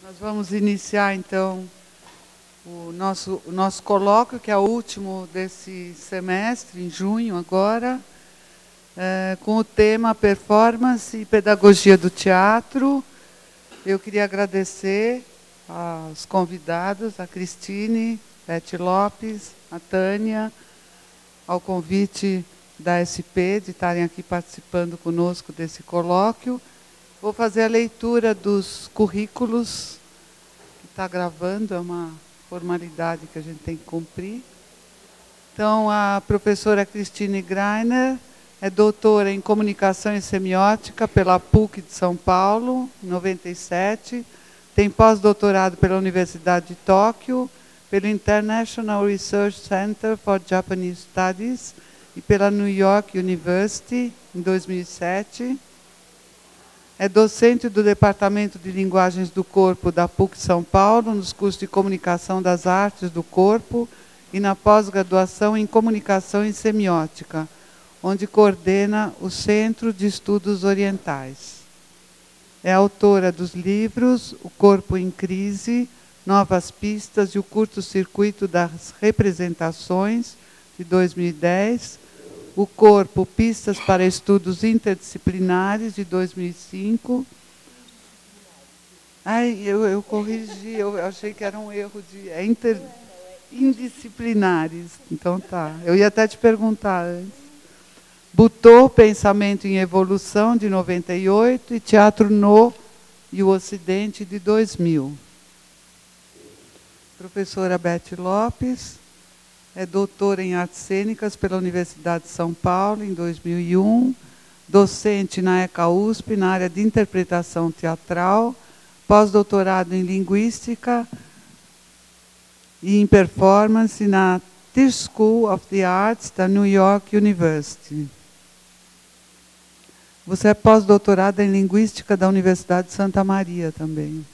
Nós vamos iniciar, então, o nosso colóquio, que é o último desse semestre, em junho agora, com o tema Performance e Pedagogia do Teatro. Eu queria agradecer aos convidados, a Cristine, Beth Lopes, a Tânia, ao convite da SP de estarem aqui participando conosco desse colóquio. Vou fazer a leitura dos currículos, que está gravando, é uma formalidade que a gente tem que cumprir. Então, a professora Cristine Greiner é doutora em Comunicação e Semiótica pela PUC de São Paulo, em 97. Tem pós-doutorado pela Universidade de Tóquio, pelo International Research Center for Japanese Studies e pela New York University, em 2007. É docente do Departamento de Linguagens do Corpo da PUC São Paulo, nos cursos de Comunicação das Artes do Corpo e na pós-graduação em Comunicação e Semiótica, onde coordena o Centro de Estudos Orientais. É autora dos livros O Corpo em Crise, Novas Pistas e o Curto-Circuito das Representações, de 2010, O Corpo, Pistas para Estudos Interdisciplinares, de 2005. Eu corrigi, eu achei que era um erro de... indisciplinares. Então tá, eu ia até te perguntar antes. Butô, Pensamento em Evolução, de 98, e Teatro No e o Ocidente, de 2000. Professora Beth Lopes é doutora em Artes Cênicas pela Universidade de São Paulo, em 2001, docente na ECA USP, na área de interpretação teatral, pós-doutorado em Linguística e em Performance na Tisch School of the Arts da New York University. Você é pós-doutorada em Linguística da Universidade de Santa Maria também.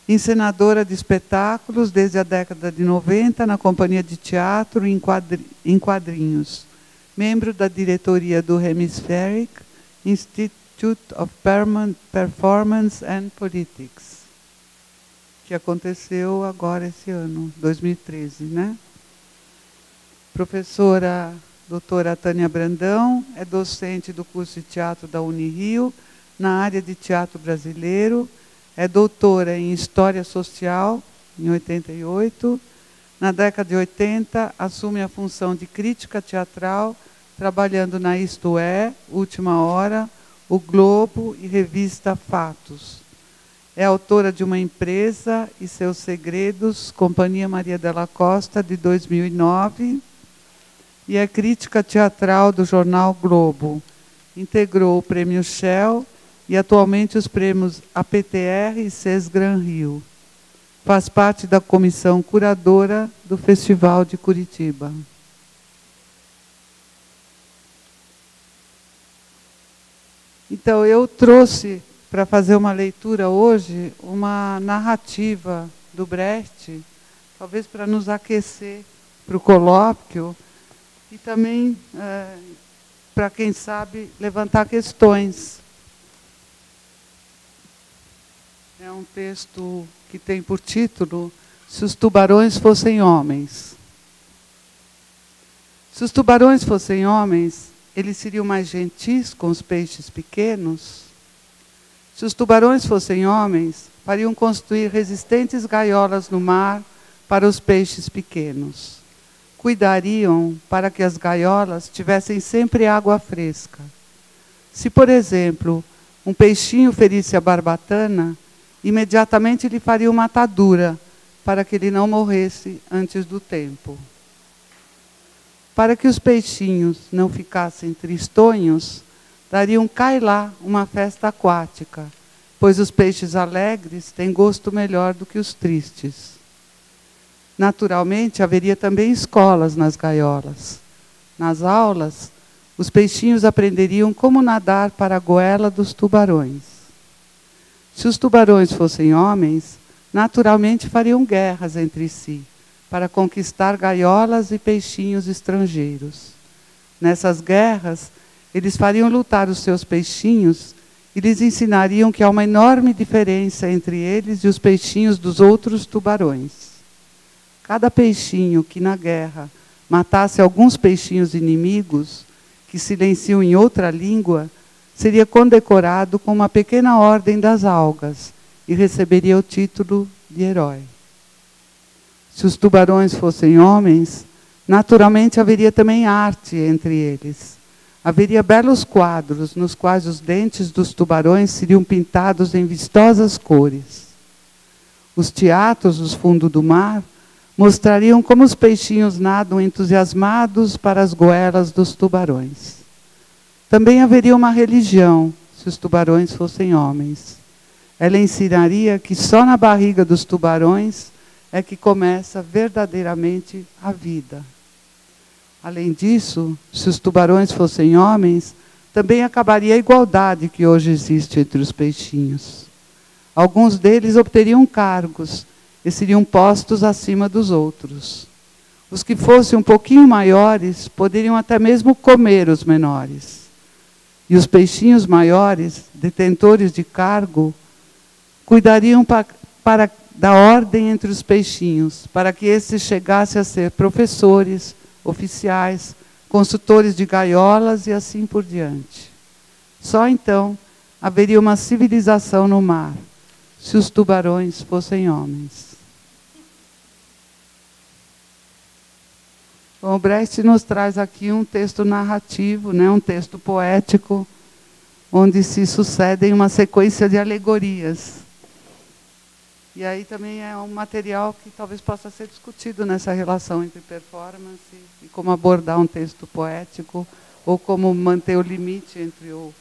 Encenadora de espetáculos desde a década de 90 na companhia de teatro em quadrinhos. Membro da diretoria do Hemispheric Institute of Performance and Politics, que aconteceu agora esse ano, 2013, né? Professora doutora Tânia Brandão é docente do curso de teatro da Unirio, na área de teatro brasileiro. É doutora em História Social, em 88. Na década de 80, assume a função de crítica teatral, trabalhando na Isto É, Última Hora, O Globo e revista Fatos. É autora de Uma Empresa e Seus Segredos, Companhia Maria della Costa, de 2009. E é crítica teatral do jornal Globo. Integrou o Prêmio Shell e atualmente os prêmios APTR e CES Gran Rio. Faz parte da comissão curadora do Festival de Curitiba. Então, eu trouxe para fazer uma leitura hoje uma narrativa do Brecht, talvez para nos aquecer para o colóquio e também, para quem sabe, levantar questões. É um texto que tem por título Se os Tubarões Fossem Homens. Se os tubarões fossem homens, eles seriam mais gentis com os peixes pequenos? Se os tubarões fossem homens, fariam construir resistentes gaiolas no mar para os peixes pequenos. Cuidariam para que as gaiolas tivessem sempre água fresca. Se, por exemplo, um peixinho ferisse a barbatana, imediatamente lhe faria uma atadura, para que ele não morresse antes do tempo. Para que os peixinhos não ficassem tristonhos, dariam cai lá uma festa aquática, pois os peixes alegres têm gosto melhor do que os tristes. Naturalmente, haveria também escolas nas gaiolas. Nas aulas, os peixinhos aprenderiam como nadar para a goela dos tubarões. Se os tubarões fossem homens, naturalmente fariam guerras entre si, para conquistar gaiolas e peixinhos estrangeiros. Nessas guerras, eles fariam lutar os seus peixinhos e lhes ensinariam que há uma enorme diferença entre eles e os peixinhos dos outros tubarões. Cada peixinho que na guerra matasse alguns peixinhos inimigos, que silenciam em outra língua, seria condecorado com uma pequena ordem das algas e receberia o título de herói. Se os tubarões fossem homens, naturalmente haveria também arte entre eles. Haveria belos quadros nos quais os dentes dos tubarões seriam pintados em vistosas cores. Os teatros do fundo do mar mostrariam como os peixinhos nadam entusiasmados para as goelas dos tubarões. Também haveria uma religião, se os tubarões fossem homens. Ela ensinaria que só na barriga dos tubarões é que começa verdadeiramente a vida. Além disso, se os tubarões fossem homens, também acabaria a igualdade que hoje existe entre os peixinhos. Alguns deles obteriam cargos e seriam postos acima dos outros. Os que fossem um pouquinho maiores poderiam até mesmo comer os menores. E os peixinhos maiores, detentores de cargo, cuidariam da ordem entre os peixinhos, para que esses chegassem a ser professores, oficiais, consultores de gaiolas e assim por diante. Só então haveria uma civilização no mar, se os tubarões fossem homens. Bom, o Brecht nos traz aqui um texto narrativo, né, um texto poético, onde se sucedem uma sequência de alegorias. E aí também é um material que talvez possa ser discutido nessa relação entre performance e como abordar um texto poético, ou como manter o limite entre o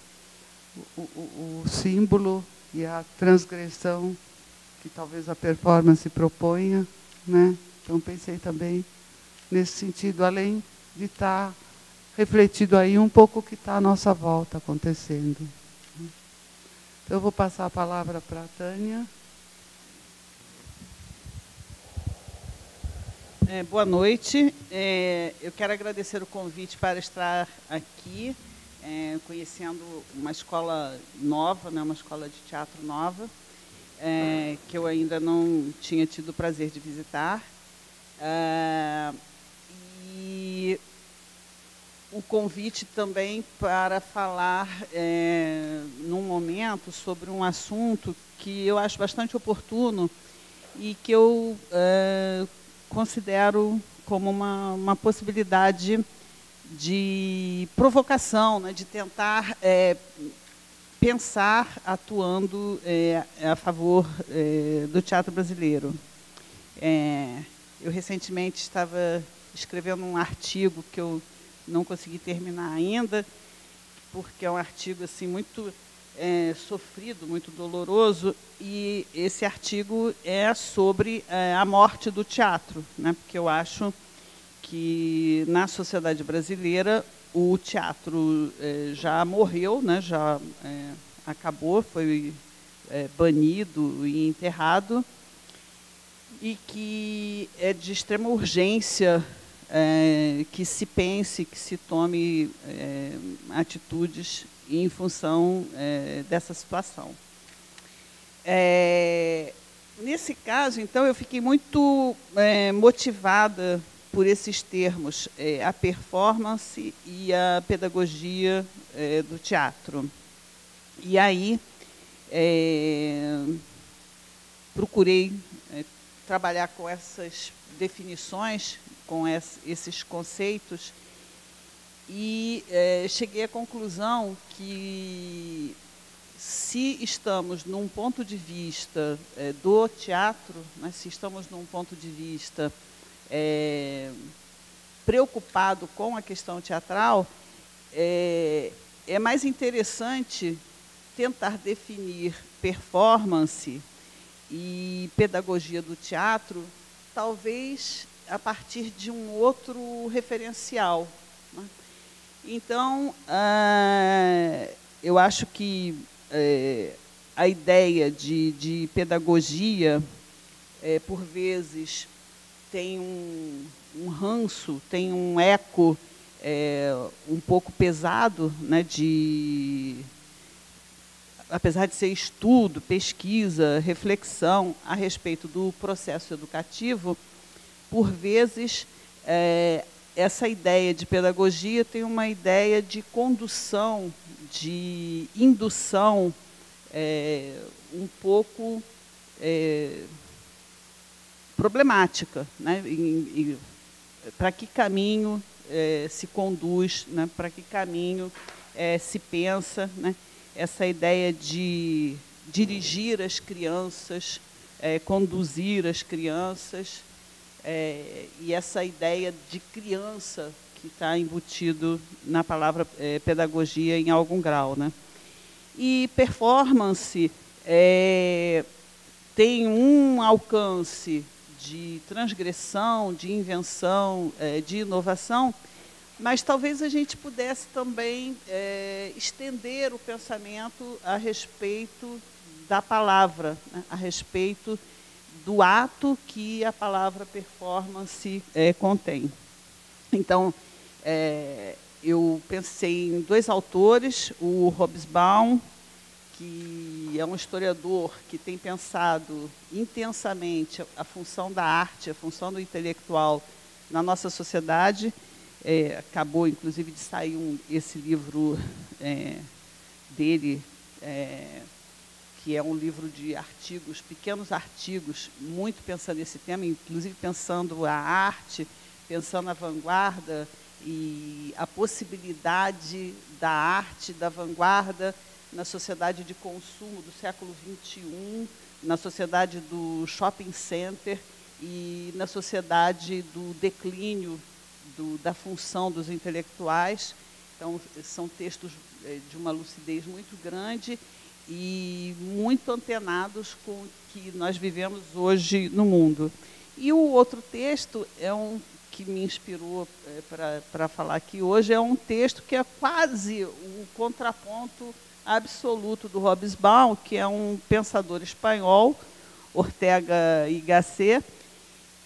símbolo e a transgressão que talvez a performance proponha, né? Então pensei também nesse sentido, além de estar refletido aí um pouco o que está à nossa volta acontecendo. Então eu vou passar a palavra para a Tânia. Boa noite. Eu quero agradecer o convite para estar aqui, conhecendo uma escola nova, né, uma escola de teatro nova, que eu ainda não tinha tido o prazer de visitar. E o convite também para falar, num momento, sobre um assunto que eu acho bastante oportuno e que eu considero como uma possibilidade de provocação, né, de tentar pensar atuando a favor do teatro brasileiro. Eu recentemente estava escrevendo um artigo que eu não consegui terminar ainda, porque é um artigo assim, muito sofrido, muito doloroso, e esse artigo é sobre a morte do teatro, né? Porque eu acho que na sociedade brasileira o teatro já morreu, né? Já acabou, foi banido e enterrado, e que é de extrema urgência que se pense, que se tome atitudes em função dessa situação. Nesse caso, então, eu fiquei muito motivada por esses termos, a performance e a pedagogia do teatro. E aí, procurei trabalhar com essas definições, com esses conceitos, e cheguei à conclusão que, se estamos num ponto de vista do teatro, né, se estamos num ponto de vista preocupado com a questão teatral, é mais interessante tentar definir performance e pedagogia do teatro, talvez a partir de um outro referencial, né? Então, eu acho que a ideia de pedagogia, por vezes, tem um ranço, tem um eco um pouco pesado, né, apesar de ser estudo, pesquisa, reflexão a respeito do processo educativo, por vezes, essa ideia de pedagogia tem uma ideia de condução, de indução, um pouco problemática, né? Para que caminho se conduz, né? Para que caminho se pensa, né? Essa ideia de dirigir as crianças, conduzir as crianças, e essa ideia de criança que está embutido na palavra pedagogia em algum grau, né? E performance tem um alcance de transgressão, de invenção, de inovação, mas talvez a gente pudesse também estender o pensamento a respeito da palavra, né? A respeito do ato que a palavra performance contém. Então, eu pensei em dois autores, o Hobsbawm, que é um historiador que tem pensado intensamente a função da arte, a função do intelectual na nossa sociedade. Acabou, inclusive, de sair esse livro dele, que é um livro de artigos, pequenos artigos, muito pensando nesse tema, inclusive pensando a arte, pensando a vanguarda e a possibilidade da arte, da vanguarda, na sociedade de consumo do século XXI, na sociedade do shopping center e na sociedade do declínio da função dos intelectuais. Então, são textos de uma lucidez muito grande e muito antenados com o que nós vivemos hoje no mundo. E o outro texto que me inspirou para falar aqui hoje, é um texto que é quase o contraponto absoluto do Hobsbawm, que é um pensador espanhol, Ortega y Gasset,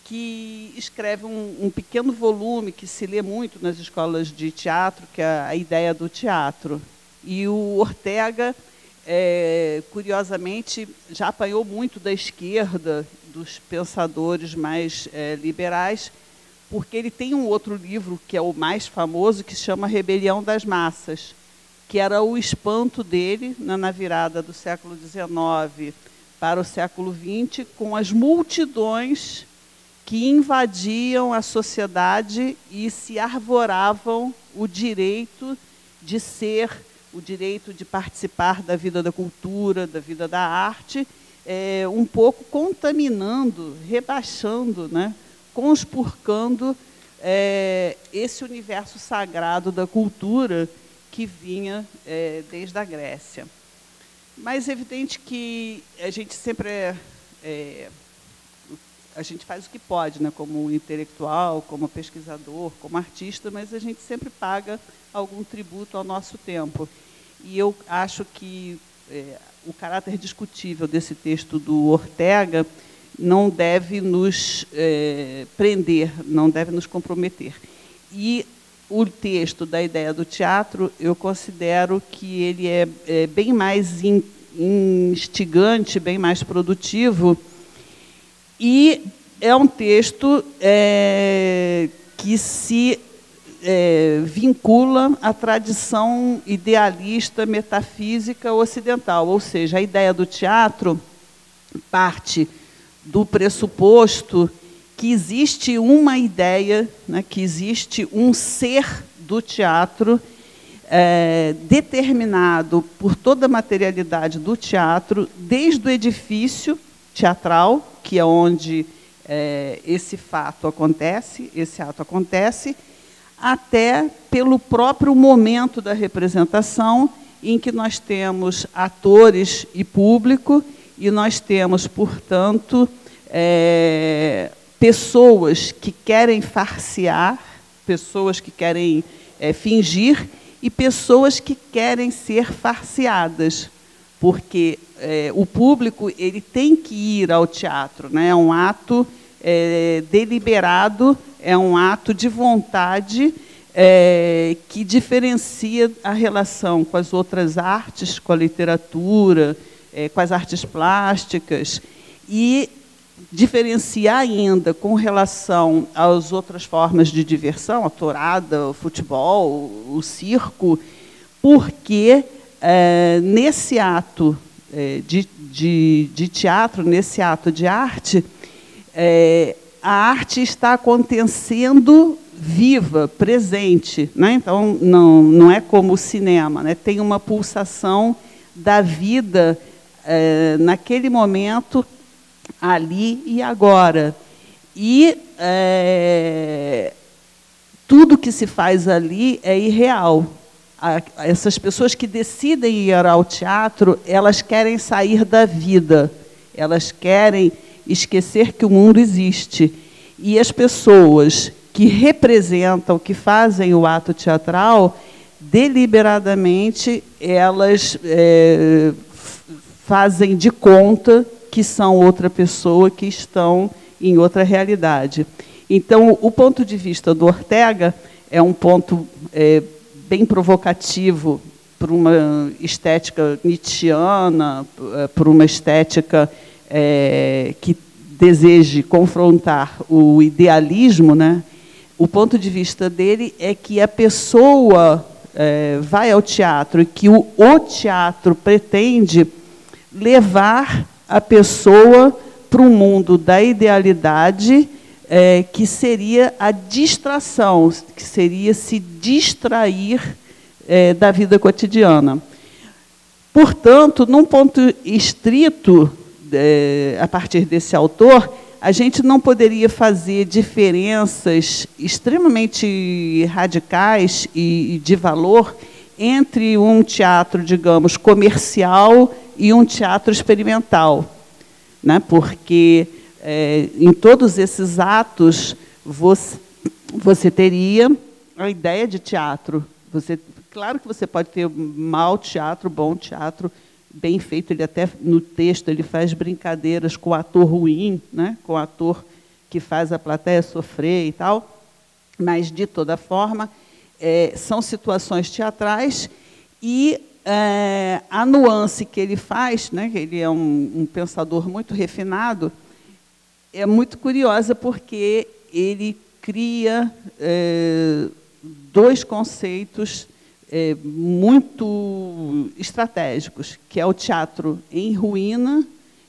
que escreve um pequeno volume que se lê muito nas escolas de teatro, que é a ideia do teatro. E o Ortega, curiosamente, já apanhou muito da esquerda, dos pensadores mais liberais, porque ele tem um outro livro, que é o mais famoso, que se chama Rebelião das Massas, que era o espanto dele, na virada do século XIX para o século XX, com as multidões que invadiam a sociedade e se arvoravam o direito de ser, o direito de participar da vida da cultura, da vida da arte, um pouco contaminando, rebaixando, né, conspurcando esse universo sagrado da cultura que vinha desde a Grécia. Mas é evidente que a gente sempre a gente faz o que pode, né, como intelectual, como pesquisador, como artista, mas a gente sempre paga algum tributo ao nosso tempo. E eu acho que o caráter discutível desse texto do Ortega não deve nos prender, não deve nos comprometer. E o texto da ideia do teatro, eu considero que ele é bem mais instigante, bem mais produtivo, e é um texto que se vincula à tradição idealista, metafísica ocidental, ou seja, a ideia do teatro parte do pressuposto que existe uma ideia, né, que existe um ser do teatro determinado por toda a materialidade do teatro, desde o edifício teatral, que é onde esse fato acontece, esse ato acontece, até pelo próprio momento da representação, em que nós temos atores e público, e nós temos, portanto, pessoas que querem farsear, pessoas que querem fingir, e pessoas que querem ser farseadas, porque o público ele tem que ir ao teatro, né? É um ato deliberado, é um ato de vontade, que diferencia a relação com as outras artes, com a literatura, com as artes plásticas, e diferenciar ainda com relação às outras formas de diversão, a tourada, o futebol, o circo, porque nesse ato de teatro, nesse ato de arte, a arte está acontecendo viva, presente, né? Então, não é como o cinema, né? Tem uma pulsação da vida naquele momento, ali e agora. E tudo que se faz ali é irreal. Essas pessoas que decidem ir ao teatro, elas querem sair da vida, elas querem esquecer que o mundo existe. E as pessoas que representam, que fazem o ato teatral, deliberadamente, elas fazem de conta que são outra pessoa, que estão em outra realidade. Então, o ponto de vista do Ortega é um ponto bem provocativo por uma estética nietzschiana, por uma estética que deseje confrontar o idealismo, né? O ponto de vista dele é que a pessoa vai ao teatro e que o teatro pretende levar a pessoa para um mundo da idealidade, que seria a distração, que seria se distrair da vida cotidiana. Portanto, num ponto estrito, a partir desse autor, a gente não poderia fazer diferenças extremamente radicais e de valor entre um teatro, digamos, comercial e um teatro experimental, né? Porque em todos esses atos você teria a ideia de teatro. Claro que você pode ter mau teatro, bom teatro, bem feito. Ele até no texto ele faz brincadeiras com o ator ruim, né? Com o ator que faz a plateia sofrer e tal. Mas, de toda forma, são situações teatrais e a nuance que ele faz, né? Ele é um pensador muito refinado, é muito curiosa, porque ele cria dois conceitos muito estratégicos, que é o teatro em ruína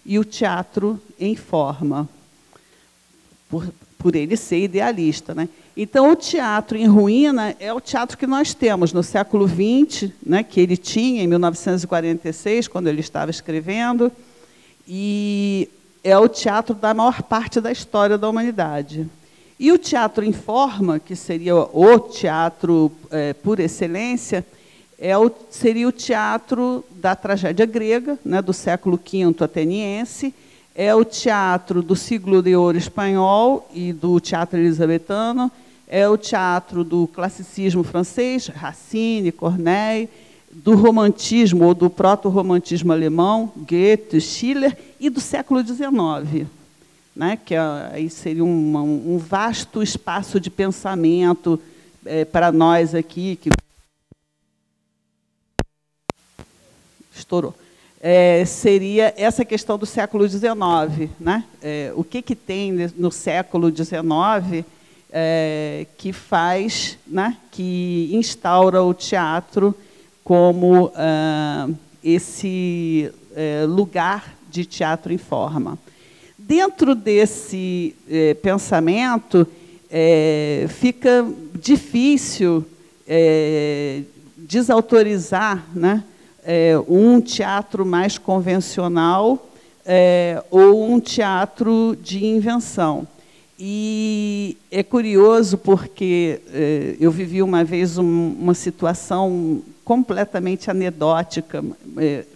e o teatro em forma, por ele ser idealista, né? Então, o teatro em ruína é o teatro que nós temos no século XX, né, que ele tinha em 1946, quando ele estava escrevendo, e é o teatro da maior parte da história da humanidade. E o teatro em forma, que seria o teatro por excelência, seria o teatro da tragédia grega, né, do século V ateniense, é o teatro do siglo de ouro espanhol e do teatro elisabetano, é o teatro do classicismo francês, Racine, Corneille, do romantismo ou do proto-romantismo alemão, Goethe, Schiller, e do século XIX. Né, que aí seria um vasto espaço de pensamento para nós aqui, que estourou. Seria essa questão do século XIX. Né? O que tem no século XIX que faz, né, que instaura o teatro como esse lugar de teatro em forma. Dentro desse pensamento, fica difícil desautorizar, né, um teatro mais convencional ou um teatro de invenção. E é curioso porque eu vivi uma vez uma situação completamente anedótica,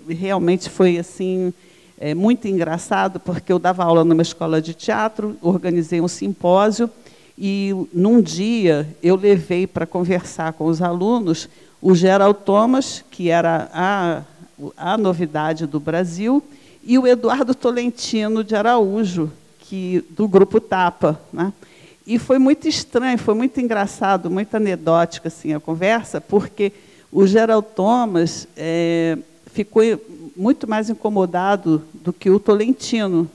realmente foi assim... muito engraçado, porque eu dava aula numa escola de teatro, organizei um simpósio, e, num dia, eu levei para conversar com os alunos o Gerald Thomas, que era a novidade do Brasil, e o Eduardo Tolentino de Araújo, do Grupo Tapa. Né? E foi muito estranho, foi muito engraçado, muito anedótico assim, a conversa, porque o Gerald Thomas ficou muito mais incomodado do que o Tolentino.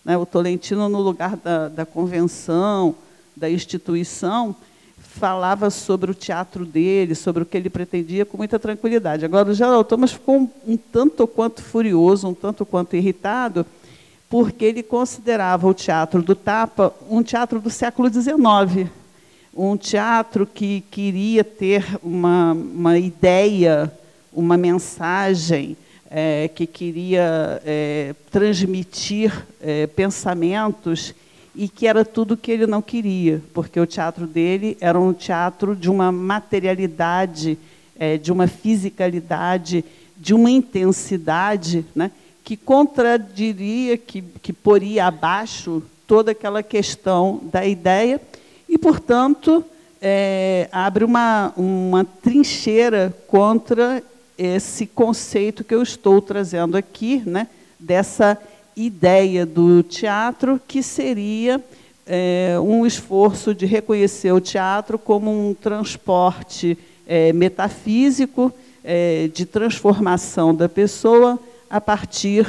Né? O Tolentino, no lugar da convenção, da instituição, falava sobre o teatro dele, sobre o que ele pretendia, com muita tranquilidade. Agora, o Gerald Thomas ficou um tanto quanto furioso, um tanto quanto irritado, porque ele considerava o teatro do Tapa um teatro do século XIX, um teatro que queria ter uma ideia, uma mensagem, que queria transmitir pensamentos, e que era tudo que ele não queria, porque o teatro dele era um teatro de uma materialidade, de uma fisicalidade, de uma intensidade, né, que contradiria, que poria abaixo toda aquela questão da ideia, e, portanto, abre uma trincheira contra esse conceito que eu estou trazendo aqui, né, dessa ideia do teatro, que seria um esforço de reconhecer o teatro como um transporte metafísico, de transformação da pessoa a partir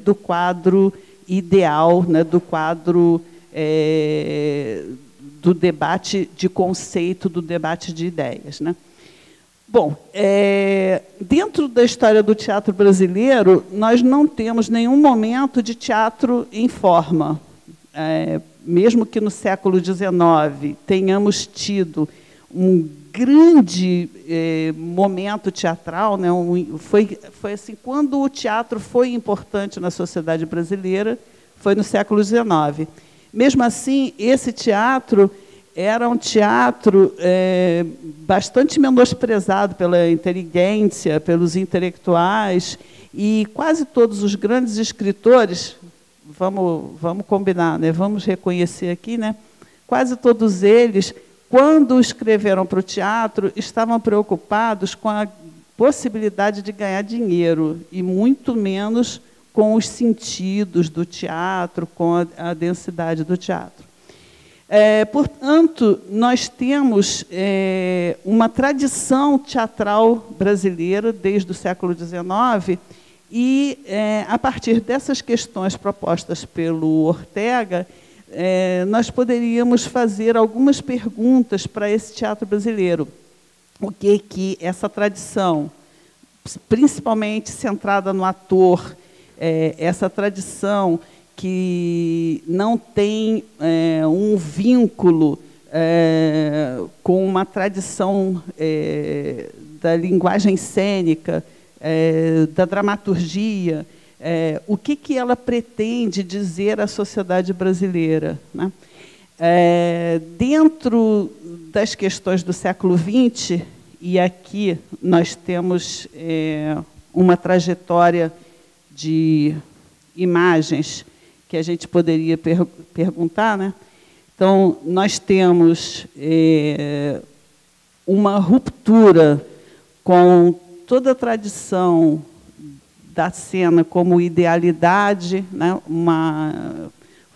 do quadro ideal, né, do quadro do debate de conceito, do debate de ideias. Né? Bom, dentro da história do teatro brasileiro, nós não temos nenhum momento de teatro em forma. Mesmo que no século XIX tenhamos tido um grande momento teatral, né, foi assim, quando o teatro foi importante na sociedade brasileira, foi no século XIX. Mesmo assim, esse teatro era um teatro bastante menosprezado pela inteligência, pelos intelectuais, e quase todos os grandes escritores, vamos combinar, né? Vamos reconhecer aqui, né? Quase todos eles, quando escreveram para o teatro, estavam preocupados com a possibilidade de ganhar dinheiro, e muito menos com os sentidos do teatro, com a densidade do teatro. Portanto, nós temos uma tradição teatral brasileira desde o século XIX, e, a partir dessas questões propostas pelo Ortega, nós poderíamos fazer algumas perguntas para esse teatro brasileiro. O que essa tradição, principalmente centrada no ator, essa tradição que não tem um vínculo com uma tradição da linguagem cênica, da dramaturgia, o que ela pretende dizer à sociedade brasileira, né? Dentro das questões do século XX, e aqui nós temos uma trajetória de imagens que a gente poderia perguntar, né? Então, nós temos uma ruptura com toda a tradição da cena como idealidade, né? Uma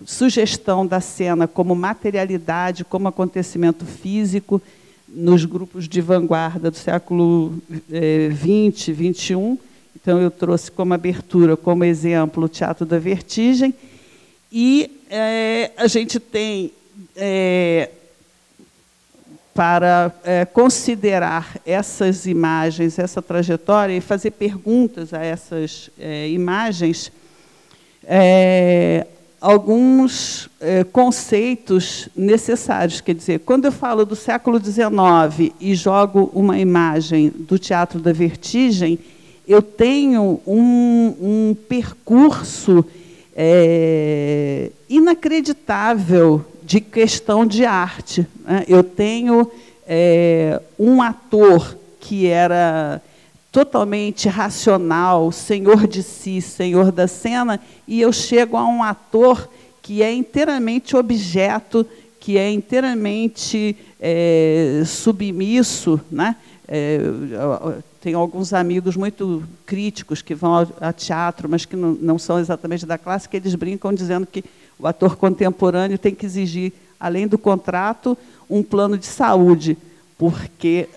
sugestão da cena como materialidade, como acontecimento físico, nos grupos de vanguarda do século XX, XXI. Então, eu trouxe como abertura, como exemplo, o Teatro da Vertigem. E a gente tem, para considerar essas imagens, essa trajetória, e fazer perguntas a essas imagens, alguns conceitos necessários. Quer dizer, quando eu falo do século XIX e jogo uma imagem do Teatro da Vertigem, eu tenho um percurso inacreditável de questão de arte, né? Eu tenho um ator que era totalmente racional, senhor de si, senhor da cena, e eu chego a um ator que é inteiramente objeto, que é inteiramente submisso, né? Tenho alguns amigos muito críticos que vão ao teatro, mas que não são exatamente da classe, que eles brincam dizendo que o ator contemporâneo tem que exigir além do contrato, um plano de saúde, porque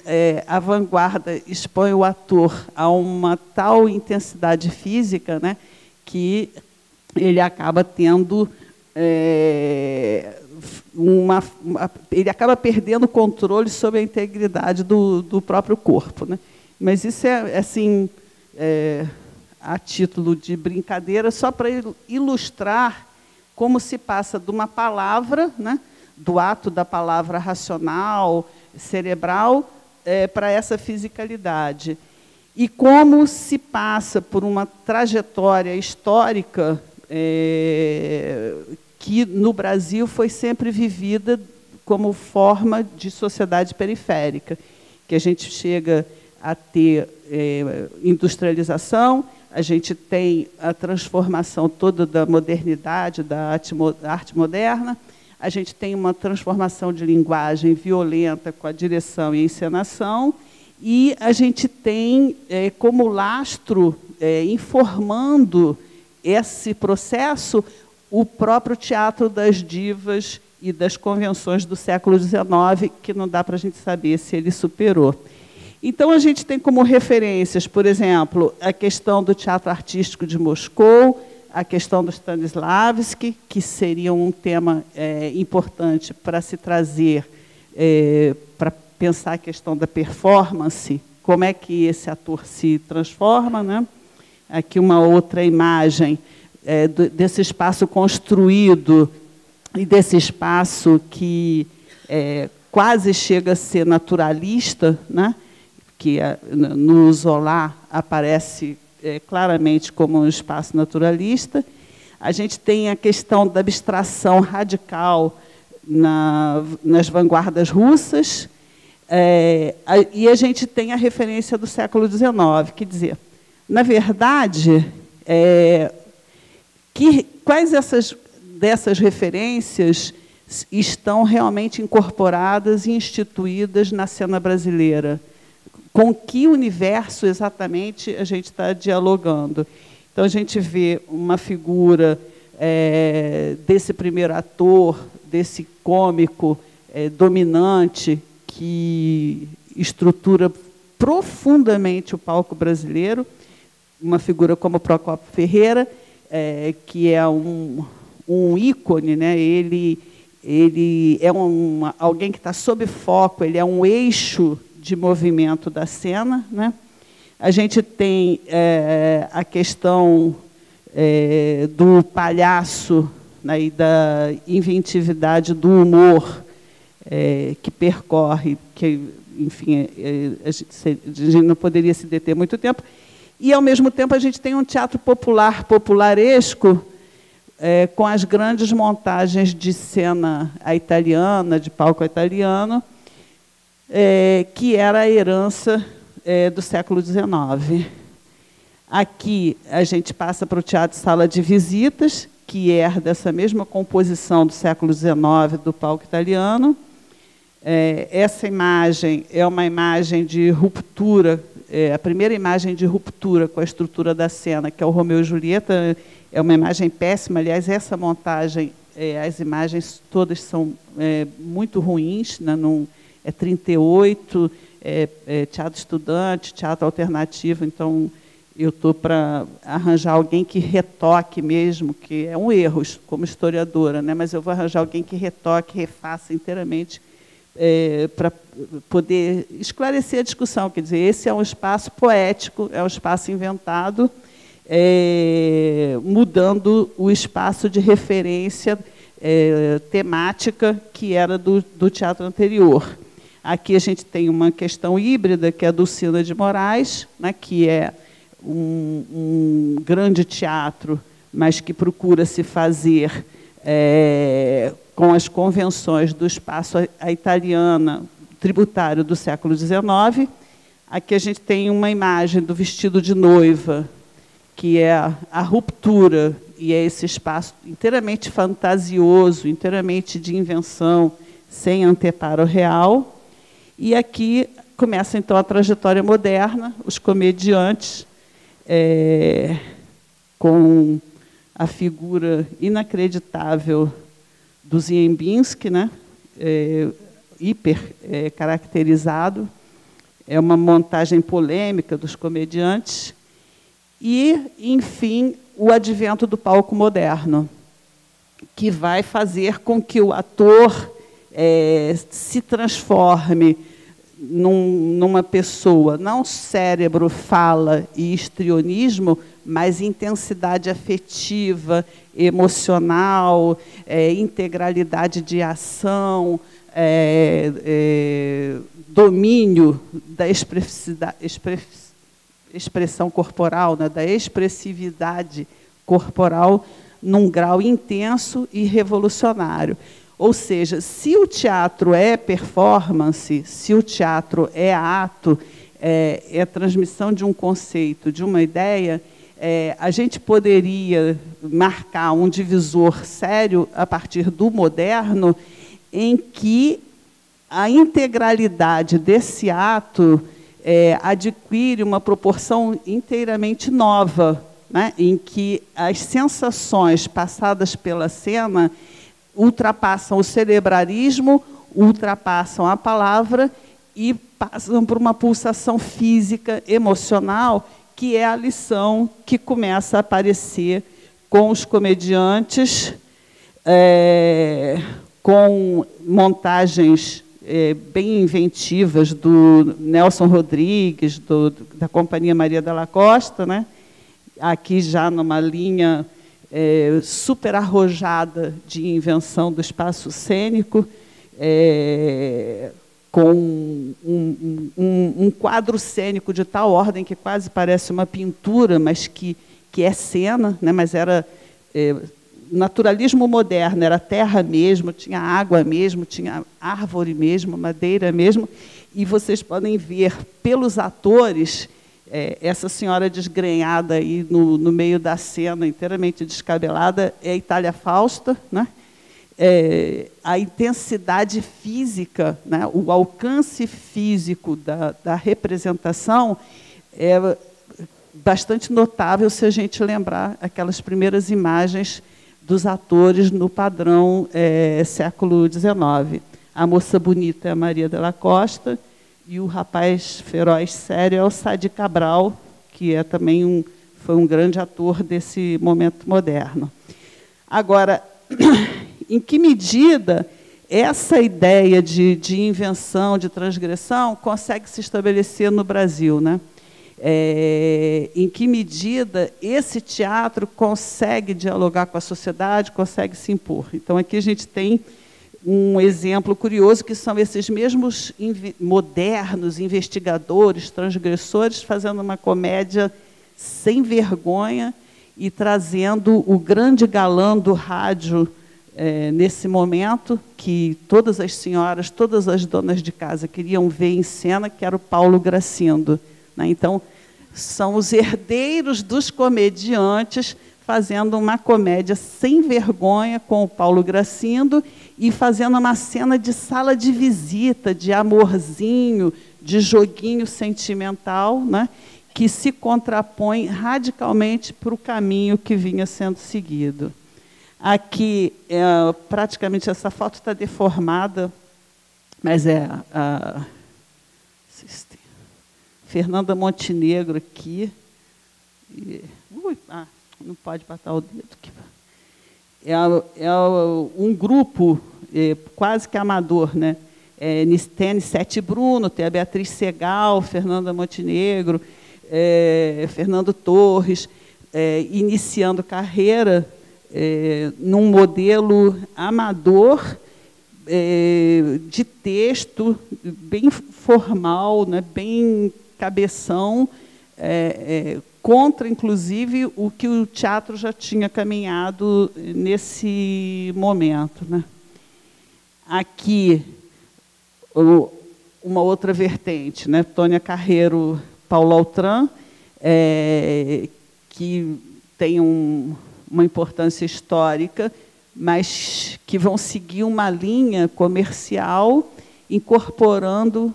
a vanguarda expõe o ator a uma tal intensidade física, né, que ele acaba tendo ele acaba perdendo o controle sobre a integridade do próprio corpo, né? Mas isso é assim, a título de brincadeira, só para ilustrar como se passa de uma palavra, né, do ato da palavra racional, cerebral, para essa fisicalidade. E como se passa por uma trajetória histórica que, no Brasil, foi sempre vivida como forma de sociedade periférica, que a gente chega a ter industrialização, a gente tem a transformação toda da modernidade, da arte moderna, a gente tem uma transformação de linguagem violenta com a direção e a encenação, e a gente tem como lastro, informando esse processo, o próprio teatro das divas e das convenções do século XIX, que não dá para a gente saber se ele superou. Então, a gente tem como referências, por exemplo, a questão do teatro artístico de Moscou, a questão do Stanislavski, que seria um tema importante para se trazer, para pensar a questão da performance, como é que esse ator se transforma, né? Aqui uma outra imagem desse espaço construído e desse espaço que quase chega a ser naturalista, né? Que no Zola aparece claramente como um espaço naturalista. A gente tem a questão da abstração radical nas vanguardas russas, e a gente tem a referência do século XIX, quer dizer, na verdade, quais dessas referências estão realmente incorporadas e instituídas na cena brasileira? Com que universo exatamente a gente está dialogando? Então, a gente vê uma figura desse primeiro ator, desse cômico dominante, que estrutura profundamente o palco brasileiro, uma figura como Procópio Ferreira, que é um ícone, né? Ele é alguém que está sob foco, ele é um eixo de movimento da cena, né? A gente tem a questão do palhaço, né, e da inventividade do humor que percorre, que, enfim, a gente não poderia se deter muito tempo. E, ao mesmo tempo, a gente tem um teatro popular, popularesco, com as grandes montagens de cena italiana, de palco italiano, que era a herança do século XIX. Aqui, a gente passa para o teatro sala de visitas, que herda essa mesma composição do século XIX, do palco italiano. Essa imagem é uma imagem de ruptura, a primeira imagem de ruptura com a estrutura da cena, que é o Romeu e Julieta, é uma imagem péssima. Aliás, essa montagem, as imagens todas são muito ruins, né? É 38, teatro estudante, teatro alternativo, então eu estou para arranjar alguém que retoque mesmo, que é um erro como historiadora, né? Mas eu vou arranjar alguém que retoque, refaça inteiramente, para poder esclarecer a discussão. Quer dizer, esse é um espaço poético, é um espaço inventado, mudando o espaço de referência temática que era do teatro anterior. Aqui a gente tem uma questão híbrida, que é a Dulcina de Moraes, né, que é um grande teatro, mas que procura se fazer com as convenções do espaço italiana tributário do século XIX. Aqui a gente tem uma imagem do vestido de noiva, que é a ruptura, e é esse espaço inteiramente fantasioso, inteiramente de invenção, sem anteparo real. E aqui começa, então, a trajetória moderna, os comediantes, com a figura inacreditável do Ziembinski, né? Hiper caracterizado. É uma montagem polêmica dos comediantes. E, enfim, o advento do palco moderno, que vai fazer com que o ator se transforme numa pessoa, não cérebro, fala e histrionismo, mas intensidade afetiva, emocional, integralidade de ação, domínio da expressão corporal, né, da expressividade corporal num grau intenso e revolucionário. Ou seja, se o teatro é performance, se o teatro é ato, é transmissão de um conceito, de uma ideia, a gente poderia marcar um divisor sério a partir do moderno, em que a integralidade desse ato adquire uma proporção inteiramente nova, né, em que as sensações passadas pela cena ultrapassam o cerebralismo, ultrapassam a palavra e passam por uma pulsação física, emocional, que é a lição que começa a aparecer com os comediantes, com montagens bem inventivas do Nelson Rodrigues, da Companhia Maria Della Costa, né? Aqui já numa linha super arrojada de invenção do espaço cênico, com um quadro cênico de tal ordem que quase parece uma pintura, mas que é cena, né? Mas era naturalismo moderno, era terra mesmo, tinha água mesmo, tinha árvore mesmo, madeira mesmo, e vocês podem ver pelos atores essa senhora desgrenhada aí no meio da cena, inteiramente descabelada, é a Itália Fausta, né? A intensidade física, né? O alcance físico da representação é bastante notável se a gente lembrar aquelas primeiras imagens dos atores no padrão século XIX. A moça bonita é a Maria Della Costa e o rapaz feroz sério é o Sadi Cabral, que também foi um grande ator desse momento moderno. Agora, em que medida essa ideia de invenção, de transgressão, consegue se estabelecer no Brasil, né? Em que medida esse teatro consegue dialogar com a sociedade, consegue se impor. Então, aqui a gente tem um exemplo curioso, que são esses mesmos modernos investigadores, transgressores, fazendo uma comédia sem vergonha e trazendo o grande galã do rádio nesse momento, que todas as senhoras, todas as donas de casa queriam ver em cena, que era o Paulo Gracindo, né? Então, são os herdeiros dos comediantes fazendo uma comédia sem vergonha com o Paulo Gracindo e fazendo uma cena de sala de visita, de amorzinho, de joguinho sentimental, né, que se contrapõe radicalmente para o caminho que vinha sendo seguido. Aqui, praticamente, essa foto está deformada, mas a Fernanda Montenegro aqui. Não pode botar o dedo aqui. É um grupo quase que amador, né? Tem Nissete Bruno, tem a Beatriz Segal, Fernanda Montenegro, Fernando Torres, iniciando carreira num modelo amador, de texto, bem formal, né? Bem cabeção, contra, inclusive, o que o teatro já tinha caminhado nesse momento, né? Aqui, uma outra vertente, né? Tônia Carreiro, Paulo Altran, que tem uma importância histórica, mas que vão seguir uma linha comercial, incorporando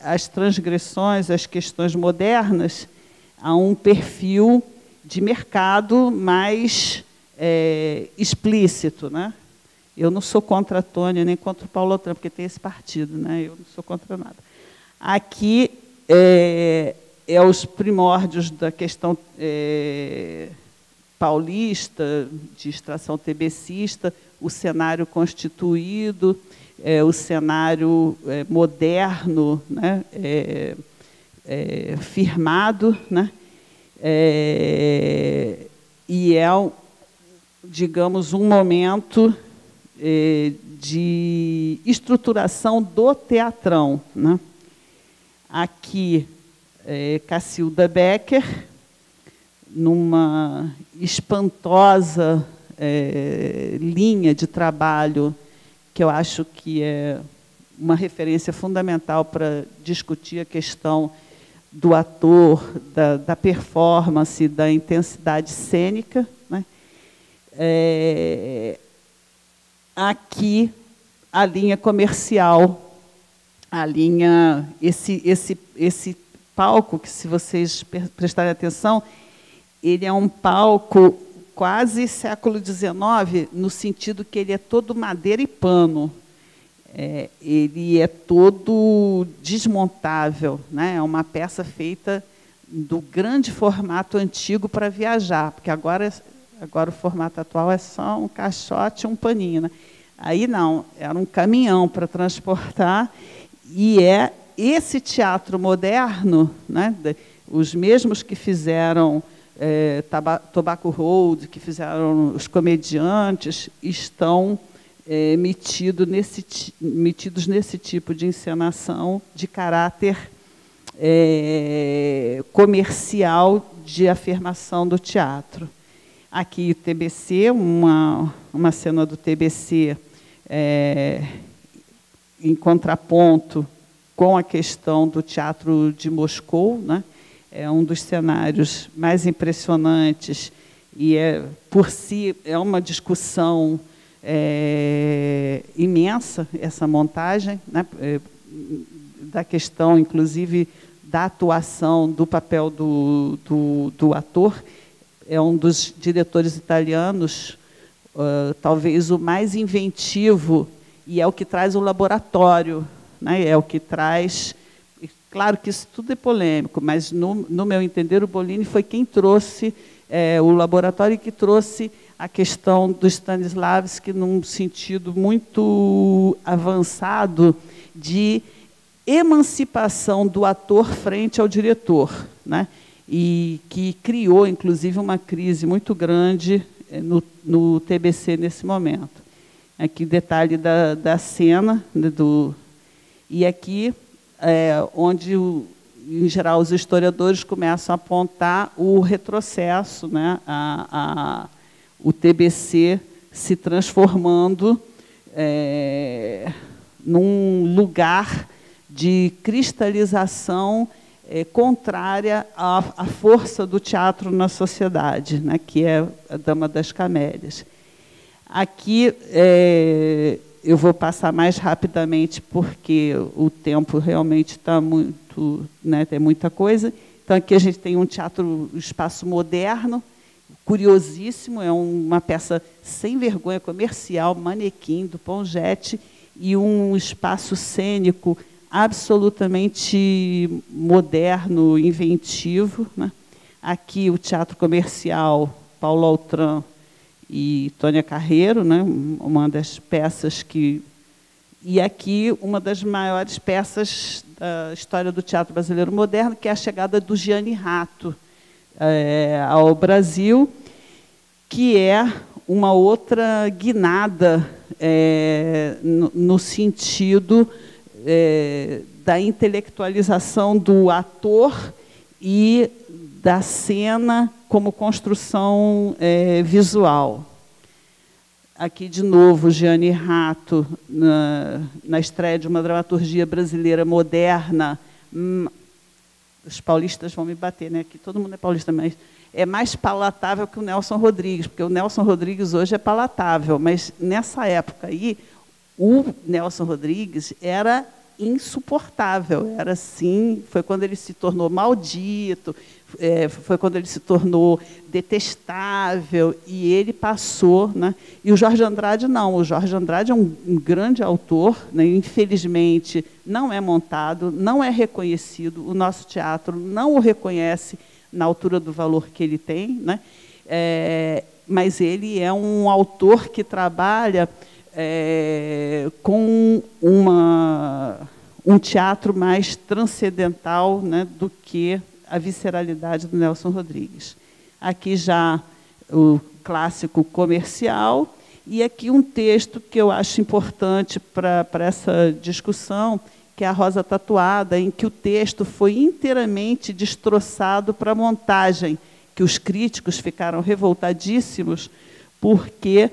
as transgressões, as questões modernas, a um perfil de mercado mais explícito, né? Eu não sou contra a Tônia, nem contra o Paulo Autran, porque tem esse partido, né? Eu não sou contra nada. Aqui é os primórdios da questão paulista, de extração tebecista, o cenário constituído, o cenário moderno, né? Firmado, né? E digamos, um momento de estruturação do teatrão, né? Aqui, Cacilda Becker, numa espantosa linha de trabalho que eu acho que é uma referência fundamental para discutir a questão do ator, da performance, da intensidade cênica, né? Aqui, a linha comercial, a linha, esse palco, que, se vocês prestarem atenção, ele é um palco quase século XIX, no sentido que ele é todo madeira e pano. Ele é todo desmontável, né? É uma peça feita do grande formato antigo para viajar, porque agora o formato atual é só um caixote e um paninho, né? Aí não, era um caminhão para transportar, e é esse teatro moderno, né? Os mesmos que fizeram Tobacco Road, que fizeram os comediantes, estão metidos nesse tipo de encenação de caráter comercial, de afirmação do teatro. Aqui, o TBC, uma cena do TBC em contraponto com a questão do teatro de Moscou, né? É um dos cenários mais impressionantes e, por si, é uma discussão imensa, essa montagem, né? Da questão, inclusive, da atuação, do papel do ator. É um dos diretores italianos, talvez o mais inventivo, e é o que traz o laboratório, né? É o que traz... Claro que isso tudo é polêmico, mas, no meu entender, o Bollini foi quem trouxe o laboratório, e que trouxe a questão do Stanislavski num sentido muito avançado de emancipação do ator frente ao diretor, né? E que criou, inclusive, uma crise muito grande no TBC nesse momento. Aqui, detalhe da cena, né, e aqui, onde, em geral, os historiadores começam a apontar o retrocesso, né? O TBC se transformando num lugar de cristalização contrária à força do teatro na sociedade, né? Que é a Dama das Camélias. Aqui, eu vou passar mais rapidamente, porque o tempo realmente está muito... Né, tem muita coisa. Então, aqui a gente tem um teatro, espaço moderno, curiosíssimo, é uma peça sem vergonha comercial, manequim, do Pongetti, e um espaço cênico absolutamente moderno, inventivo, né? Aqui, o teatro comercial, Paulo Autran e Tônia Carreiro, né? Uma das peças que... E aqui, uma das maiores peças da história do teatro brasileiro moderno, que é a chegada do Gianni Ratto ao Brasil, que é uma outra guinada no sentido da intelectualização do ator e da cena como construção visual. Aqui, de novo, Gianni Ratto, na estreia de uma dramaturgia brasileira moderna. Os paulistas vão me bater, né? Aqui todo mundo é paulista, mas é mais palatável que o Nelson Rodrigues, porque o Nelson Rodrigues hoje é palatável, mas, nessa época aí, o Nelson Rodrigues era insuportável, era assim, foi quando ele se tornou maldito, foi quando ele se tornou detestável, e ele passou, né? E o Jorge Andrade não, o Jorge Andrade é um grande autor, né? Infelizmente não é montado, não é reconhecido, o nosso teatro não o reconhece na altura do valor que ele tem, né? Mas ele é um autor que trabalha com um teatro mais transcendental, né, do que a visceralidade do Nelson Rodrigues. Aqui já o clássico comercial, e aqui um texto que eu acho importante para essa discussão, que é a Rosa Tatuada, em que o texto foi inteiramente destroçado para a montagem, que os críticos ficaram revoltadíssimos, porque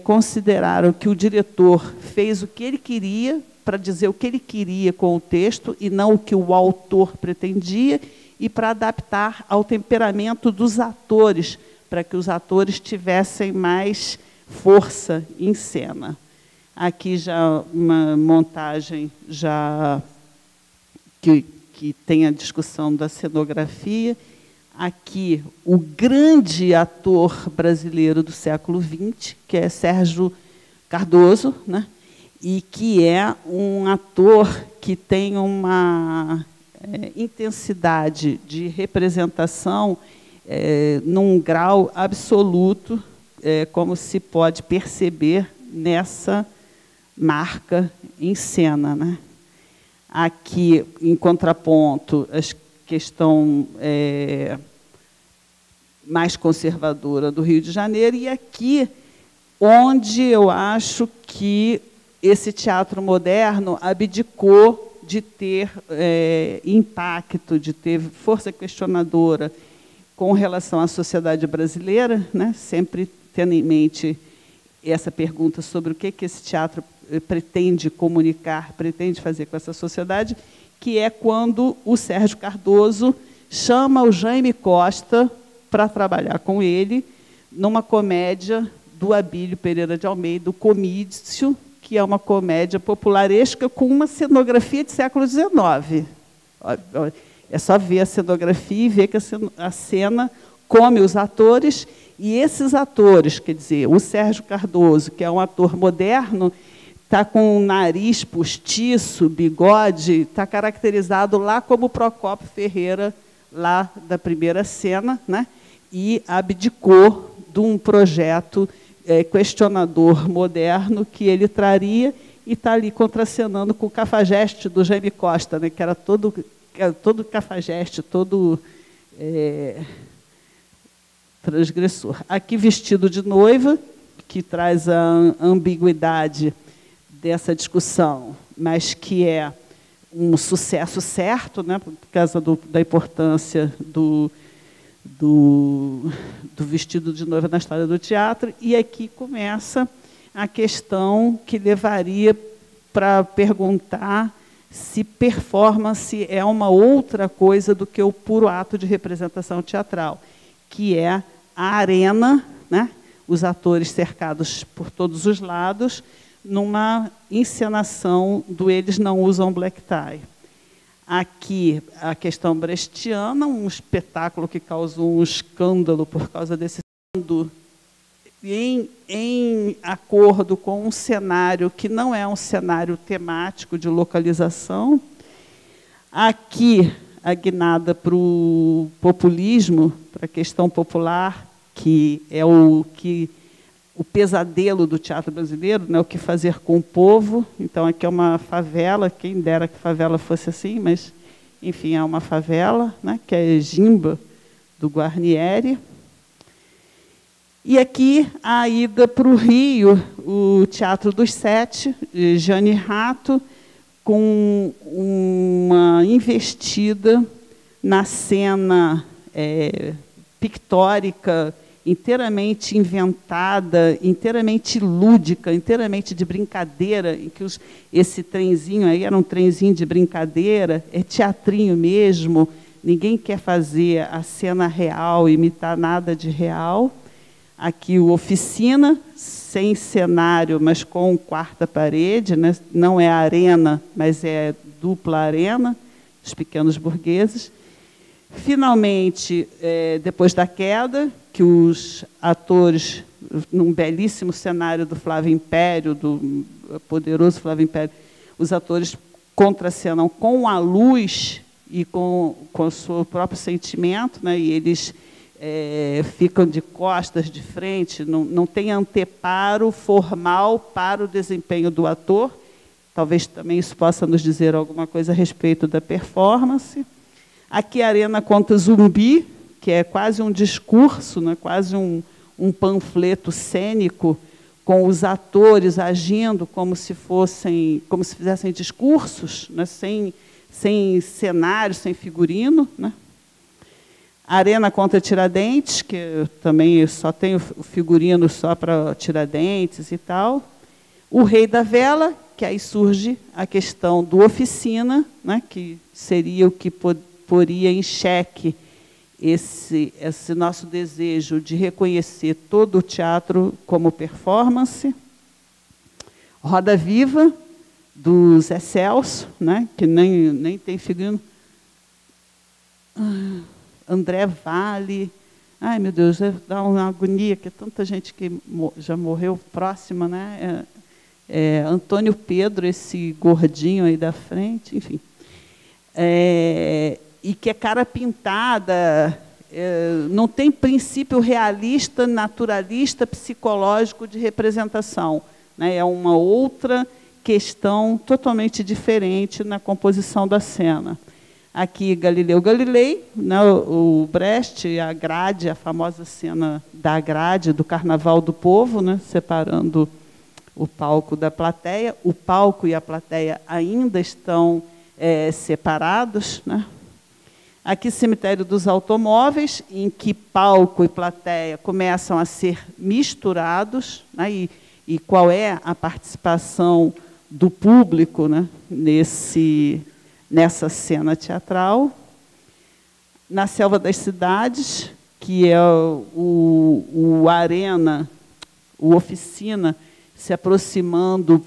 consideraram que o diretor fez o que ele queria, para dizer o que ele queria com o texto, e não o que o autor pretendia, e para adaptar ao temperamento dos atores, para que os atores tivessem mais força em cena. Aqui já uma montagem já que tem a discussão da cenografia. Aqui o grande ator brasileiro do século XX, que é Sérgio Cardoso, né? E que é um ator que tem uma intensidade de representação num grau absoluto, como se pode perceber nessa marca em cena, né? Aqui, em contraponto, a questão mais conservadora do Rio de Janeiro, e aqui onde eu acho que esse teatro moderno abdicou de ter impacto, de ter força questionadora com relação à sociedade brasileira, né? Sempre tendo em mente essa pergunta sobre o que esse teatro pretende comunicar, pretende fazer com essa sociedade, que é quando o Sérgio Cardoso chama o Jaime Costa para trabalhar com ele numa comédia do Abílio Pereira de Almeida, o Comício, que é uma comédia popularesca com uma cenografia de século XIX. É só ver a cenografia e ver que a cena come os atores, e esses atores, quer dizer, o Sérgio Cardoso, que é um ator moderno, está com o nariz postiço, bigode, está caracterizado lá como Procópio Ferreira, lá da primeira cena, né? E abdicou de um projeto questionador moderno que ele traria, e está ali contracenando com o cafajeste do Jaime Costa, né, que era todo cafajeste, todo transgressor. Aqui, Vestido de Noiva, que traz a ambiguidade dessa discussão, mas que é um sucesso certo, né, por causa da importância do Vestido de Noiva na história do teatro. E aqui começa a questão que levaria para perguntar se performance é uma outra coisa do que o puro ato de representação teatral, que é a arena, né? Os atores cercados por todos os lados, numa encenação do Eles Não Usam Black Tie. Aqui, a questão brechtiana, um espetáculo que causou um escândalo por causa desse escândalo, em acordo com um cenário que não é um cenário temático de localização. Aqui, a guinada para o populismo, para a questão popular, que é o pesadelo do teatro brasileiro, né, o que fazer com o povo. Então, aqui é uma favela, quem dera que favela fosse assim, mas, enfim, é uma favela, né, que é Gimba, do Guarnieri. E aqui, a ida para o Rio, o Teatro dos Sete, Jane Rato, com uma investida na cena pictórica, inteiramente inventada, inteiramente lúdica, inteiramente de brincadeira, em que esse trenzinho aí era um trenzinho de brincadeira, é teatrinho mesmo, ninguém quer fazer a cena real, imitar nada de real. Aqui o Oficina, sem cenário, mas com quarta parede, né? Não é arena, mas é dupla arena, os pequenos burgueses. Finalmente, depois da queda, que os atores, num belíssimo cenário do Flávio Império, do poderoso Flávio Império, os atores contracenam com a luz e com o seu próprio sentimento, né? E eles ficam de costas, de frente, não tem anteparo formal para o desempenho do ator. Talvez também isso possa nos dizer alguma coisa a respeito da performance. Aqui a Arena conta Zumbi, que é quase um discurso, né? Quase um panfleto cênico, com os atores agindo como se fizessem discursos, né? sem cenário, sem figurino, né? A Arena contra Tiradentes, que também só tem o figurino só para Tiradentes e tal. O Rei da Vela, que aí surge a questão do Oficina, né? Que seria o que poria em xeque esse nosso desejo de reconhecer todo o teatro como performance. Roda Viva, do Zé Celso, né? Que nem tem figurino. André Vale. Ai, meu Deus, dá uma agonia, que é tanta gente que já morreu próxima, né? Antônio Pedro, esse gordinho aí da frente, enfim. E que é cara pintada, não tem princípio realista, naturalista, psicológico de representação, né? É uma outra questão totalmente diferente na composição da cena. Aqui, Galileu Galilei, né? O Brecht, a grade, a famosa cena da grade do Carnaval do Povo, né? Separando o palco da plateia. O palco e a plateia ainda estão separados, né? Aqui, Cemitério dos Automóveis, em que palco e plateia começam a ser misturados, né? E qual é a participação do público, né? Nessa cena teatral. Na Selva das Cidades, que é o Arena, o Oficina, se aproximando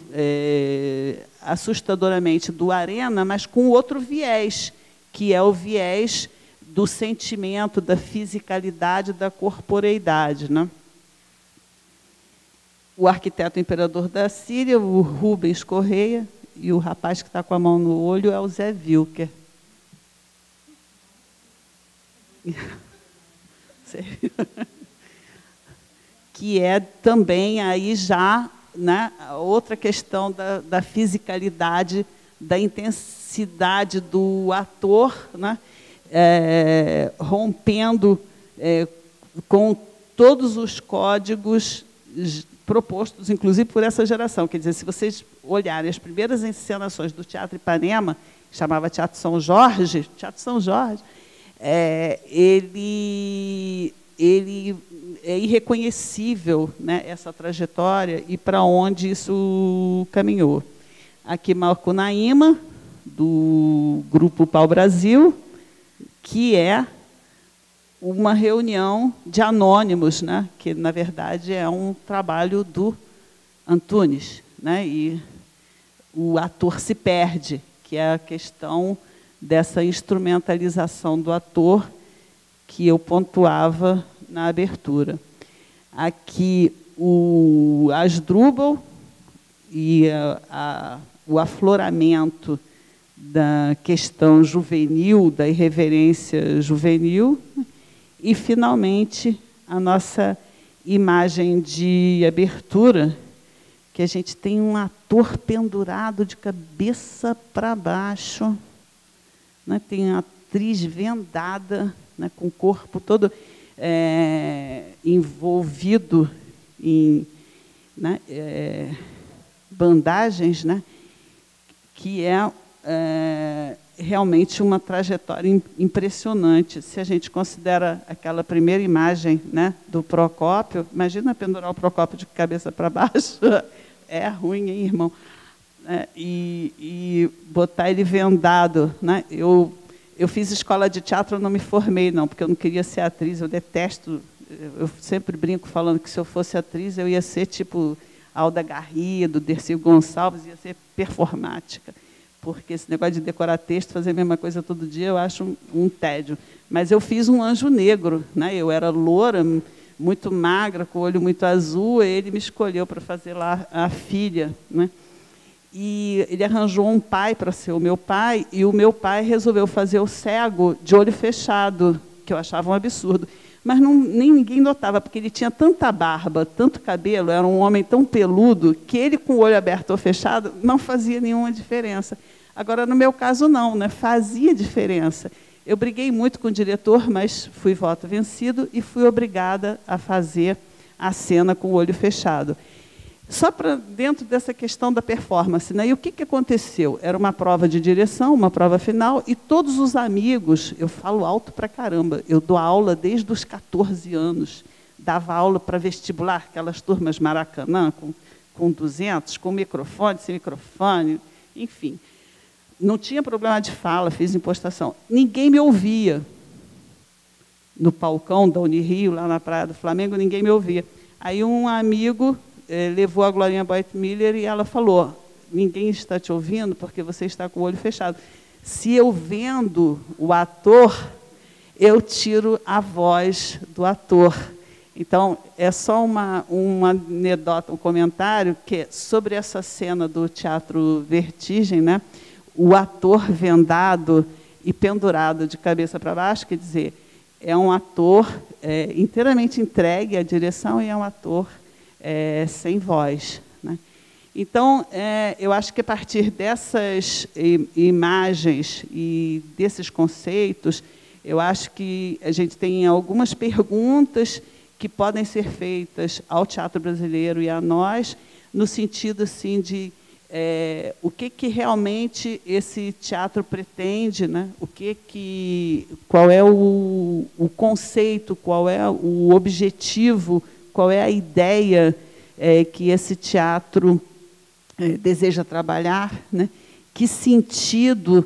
assustadoramente do Arena, mas com outro viés, que é o viés do sentimento, da fisicalidade, da corporeidade, né? O Arquiteto Imperador da Síria, o Rubens Correia, e o rapaz que está com a mão no olho é o Zé Wilker. Que é também aí já, né, outra questão da fisicalidade, da intensidade do ator, né, rompendo com todos os códigos propostos, inclusive, por essa geração. Quer dizer, se vocês olharem as primeiras encenações do Teatro Ipanema, que chamava Teatro São Jorge, ele é irreconhecível, né, essa trajetória e para onde isso caminhou. Aqui, Macunaíma, do Grupo Pau Brasil, que é uma reunião de anônimos, né, que, na verdade, é um trabalho do Antunes, né, e o ator se perde, que é a questão dessa instrumentalização do ator que eu pontuava na abertura. Aqui, o Asdrubal e o afloramento da questão juvenil, da irreverência juvenil, e, finalmente, a nossa imagem de abertura, que a gente tem um ator pendurado de cabeça para baixo, né? Tem a atriz vendada, né, com o corpo todo envolvido em, né, bandagens, né, que é realmente uma trajetória impressionante. Se a gente considera aquela primeira imagem, né, do Procópio, imagina pendurar o Procópio de cabeça para baixo, é ruim, hein, irmão? E botar ele vendado, né? Eu fiz escola de teatro, eu não me formei, não, porque eu não queria ser atriz, eu detesto, eu sempre brinco falando que se eu fosse atriz, eu ia ser tipo Alda Garrido, Dercy Gonçalves, ia ser performática, porque esse negócio de decorar texto, fazer a mesma coisa todo dia, eu acho um tédio. Mas eu fiz um anjo negro, né? Eu era loura, muito magra, com o olho muito azul, e ele me escolheu para fazer lá a filha, né? E ele arranjou um pai para ser o meu pai, e o meu pai resolveu fazer o cego de olho fechado, que eu achava um absurdo. Mas nem ninguém notava, porque ele tinha tanta barba, tanto cabelo, era um homem tão peludo, que ele, com o olho aberto ou fechado, não fazia nenhuma diferença. Agora, no meu caso, não, né? Fazia diferença. Eu briguei muito com o diretor, mas fui voto vencido e fui obrigada a fazer a cena com o olho fechado. Só para dentro dessa questão da performance, né? E o que aconteceu? Era uma prova de direção, uma prova final, e todos os amigos, eu falo alto para caramba, eu dou aula desde os 14 anos, dava aula para vestibular, aquelas turmas Maracanã, com 200, com microfone, sem microfone, enfim. Não tinha problema de fala, fiz impostação. Ninguém me ouvia. No palcão da Unirio, lá na Praia do Flamengo, ninguém me ouvia. Aí um amigo levou a Glorinha Boit-Miller e ela falou: ninguém está te ouvindo porque você está com o olho fechado. Se eu vendo o ator, eu tiro a voz do ator. Então, é só uma anedota, um comentário que sobre essa cena do Teatro Vertigem, né? O ator vendado e pendurado de cabeça para baixo, quer dizer, é um ator inteiramente entregue à direção e é um ator sem voz, né? Então, eu acho que a partir dessas imagens e desses conceitos, eu acho que a gente tem algumas perguntas que podem ser feitas ao teatro brasileiro e a nós, no sentido assim de o que realmente esse teatro pretende, né? Qual é o conceito, qual é o objetivo, qual é a ideia que esse teatro deseja trabalhar, né? Que sentido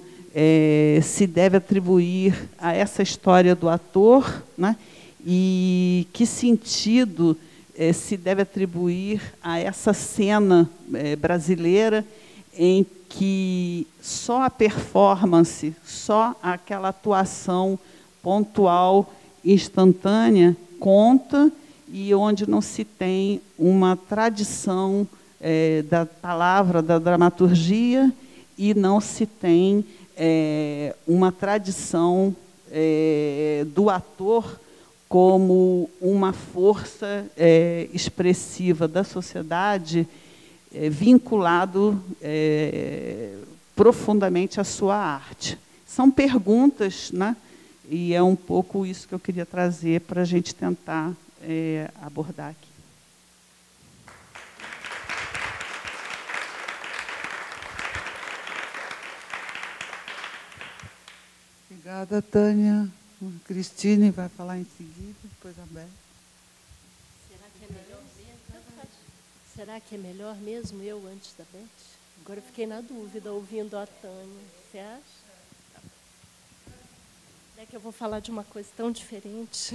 se deve atribuir a essa história do ator, né? E que sentido se deve atribuir a essa cena brasileira em que só a performance, só aquela atuação pontual, instantânea, conta, e onde não se tem uma tradição da palavra, da dramaturgia, e não se tem uma tradição do ator como uma força expressiva da sociedade, vinculado profundamente à sua arte. São perguntas, né? E é um pouco isso que eu queria trazer para a gente tentar abordar aqui. Obrigada, Tânia. Cristine vai falar em seguida, depois a Beth. Será que é melhor mesmo eu antes da Beth? Agora eu fiquei na dúvida, ouvindo a Tânia. Você acha? É que eu vou falar de uma coisa tão diferente.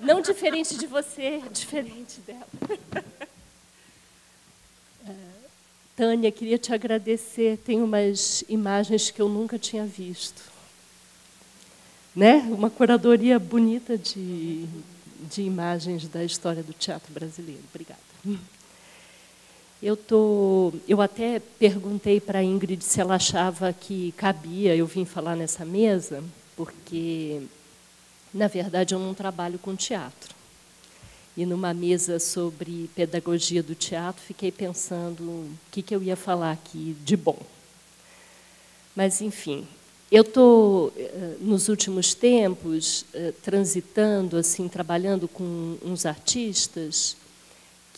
Não diferente de você, diferente dela. Tânia, queria te agradecer. Tem umas imagens que eu nunca tinha visto, né? Uma curadoria bonita de imagens da história do teatro brasileiro. Obrigada. Eu até perguntei para a Ingrid se ela achava que cabia eu vim falar nessa mesa, porque, na verdade, eu não trabalho com teatro. E, numa mesa sobre pedagogia do teatro, fiquei pensando o que eu ia falar aqui de bom. Mas, enfim, eu estou, nos últimos tempos, transitando, assim, trabalhando com uns artistas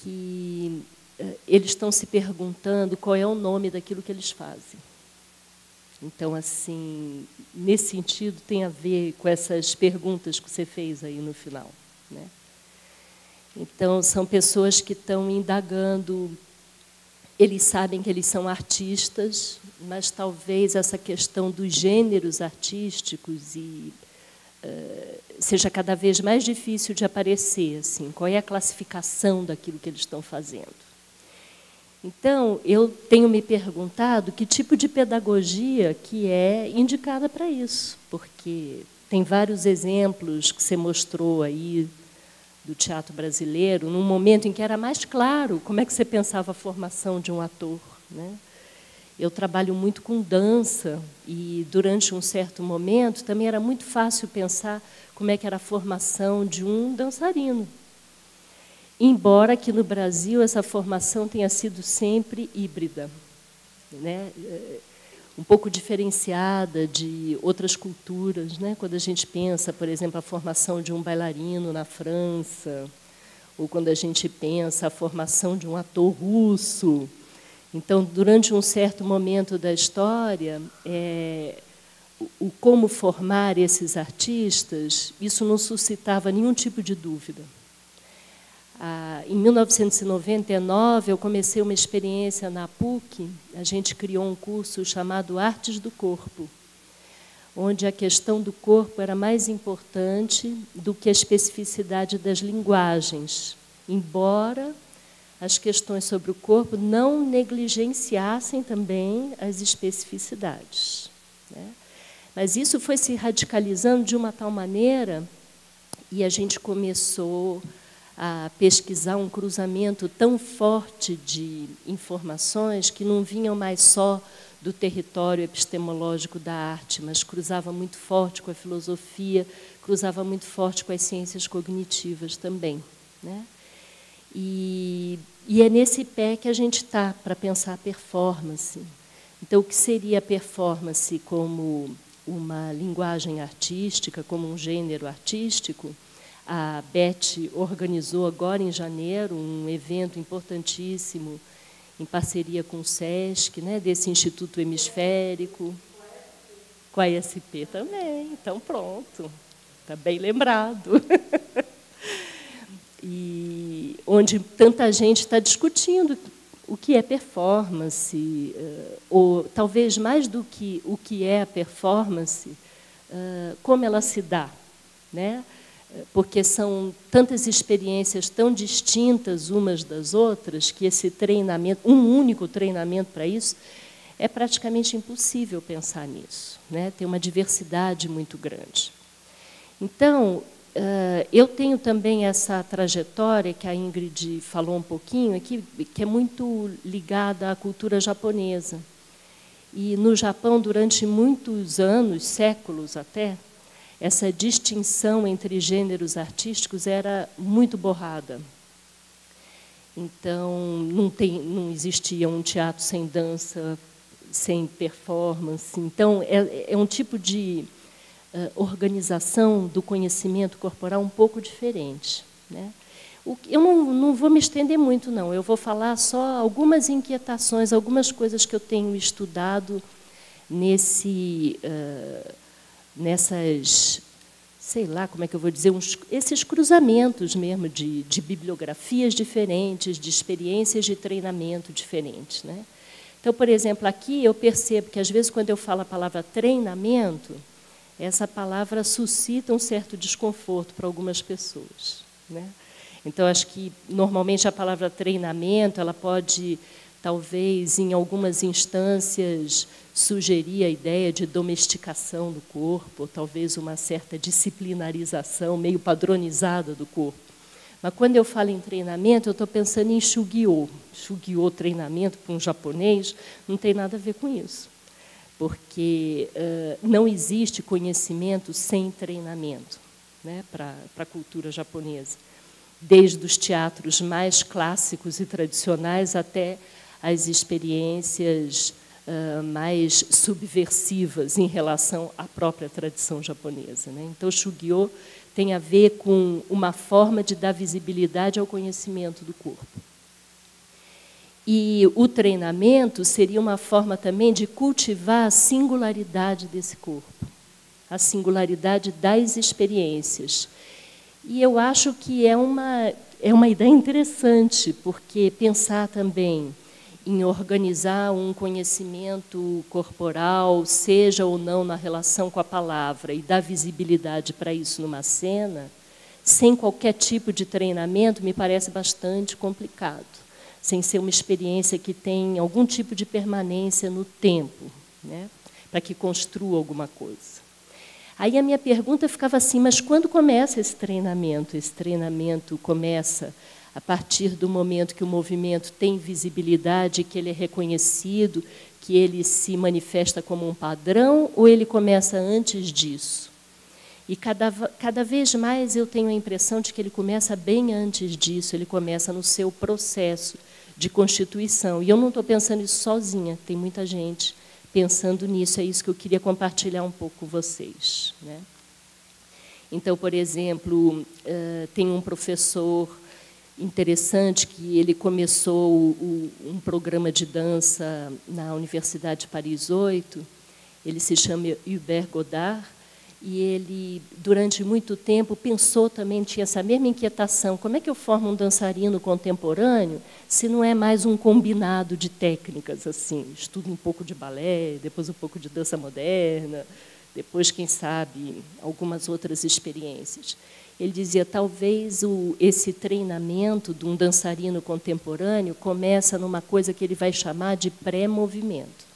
que eles estão se perguntando qual é o nome daquilo que eles fazem. Então, assim, nesse sentido, tem a ver com essas perguntas que você fez aí no final, né? Então, são pessoas que estão indagando, eles sabem que eles são artistas, mas talvez essa questão dos gêneros artísticos seja cada vez mais difícil de aparecer. Assim, qual é a classificação daquilo que eles estão fazendo? Então, eu tenho me perguntado que tipo de pedagogia que é indicada para isso, porque tem vários exemplos que você mostrou aí do teatro brasileiro, num momento em que era mais claro como é que você pensava a formação de um ator, né? Eu trabalho muito com dança e, durante um certo momento, também era muito fácil pensar como é que era a formação de um dançarino. Embora aqui no Brasil essa formação tenha sido sempre híbrida, né? Um pouco diferenciada de outras culturas, né? Quando a gente pensa, por exemplo, a formação de um bailarino na França, ou quando a gente pensa a formação de um ator russo. Então, durante um certo momento da história, o como formar esses artistas, isso não suscitava nenhum tipo de dúvida. Em 1999, eu comecei uma experiência na PUC, a gente criou um curso chamado Artes do Corpo, onde a questão do corpo era mais importante do que a especificidade das linguagens, embora as questões sobre o corpo não negligenciassem também as especificidades, né? Mas isso foi se radicalizando de uma tal maneira, e a gente começou a pesquisar um cruzamento tão forte de informações que não vinham mais só do território epistemológico da arte, mas cruzava muito forte com a filosofia, cruzava muito forte com as ciências cognitivas também, né? E é nesse pé que a gente está para pensar a performance. Então, o que seria a performance como uma linguagem artística, como um gênero artístico? A Beth organizou agora, em janeiro, um evento importantíssimo, em parceria com o SESC, né, desse Instituto Hemisférico, com a ESP também. Então, pronto, está bem lembrado. E onde tanta gente está discutindo o que é performance, ou talvez mais do que o que é a performance, como ela se dá, né? Porque são tantas experiências tão distintas umas das outras que esse treinamento, um único treinamento para isso, é praticamente impossível pensar nisso, né? Tem uma diversidade muito grande. Então, eu tenho também essa trajetória que a Ingrid falou um pouquinho aqui, que é muito ligada à cultura japonesa. E no Japão, durante muitos anos, séculos até, essa distinção entre gêneros artísticos era muito borrada. Então, não existia um teatro sem dança, sem performance. Então, é um tipo de organização do conhecimento corporal um pouco diferente, né? Eu não vou me estender muito, não. Eu vou falar só algumas inquietações, algumas coisas que eu tenho estudado nessas, sei lá, como é que eu vou dizer, esses cruzamentos mesmo de bibliografias diferentes, de experiências de treinamento diferentes, né? Então, por exemplo, aqui eu percebo que, às vezes, quando eu falo a palavra treinamento, essa palavra suscita um certo desconforto para algumas pessoas, né? Então, acho que, normalmente, a palavra treinamento ela pode, talvez, em algumas instâncias, sugerir a ideia de domesticação do corpo, ou talvez uma certa disciplinarização meio padronizada do corpo. Mas, quando eu falo em treinamento, eu estou pensando em Shugyo. Shugyo, treinamento, para um japonês, não tem nada a ver com isso. Porque não existe conhecimento sem treinamento, né, para a cultura japonesa. Desde os teatros mais clássicos e tradicionais até as experiências mais subversivas em relação à própria tradição japonesa, né? Então, o Shugyo tem a ver com uma forma de dar visibilidade ao conhecimento do corpo. E o treinamento seria uma forma também de cultivar a singularidade desse corpo, a singularidade das experiências. E eu acho que é uma ideia interessante, porque pensar também em organizar um conhecimento corporal, seja ou não na relação com a palavra, e dar visibilidade para isso numa cena, sem qualquer tipo de treinamento, me parece bastante complicado. sem ser uma experiência que tem algum tipo de permanência no tempo, né? Para que construa alguma coisa. Aí a minha pergunta ficava assim, mas quando começa esse treinamento? Esse treinamento começa a partir do momento que o movimento tem visibilidade, que ele é reconhecido, que ele se manifesta como um padrão, ou ele começa antes disso? E cada vez mais eu tenho a impressão de que ele começa bem antes disso, ele começa no seu processo de constituição. E eu não estou pensando isso sozinha, tem muita gente pensando nisso, é isso que eu queria compartilhar um pouco com vocês, né? Então, por exemplo, tem um professor interessante que ele começou um programa de dança na Universidade de Paris 8, ele se chama Hubert Godard, e ele, durante muito tempo, pensou também, tinha essa mesma inquietação, como é que eu formo um dançarino contemporâneo se não é mais um combinado de técnicas, assim, estudo um pouco de balé, depois um pouco de dança moderna, depois, quem sabe, algumas outras experiências. Ele dizia, talvez esse treinamento de um dançarino contemporâneo começa numa coisa que ele vai chamar de pré-movimento.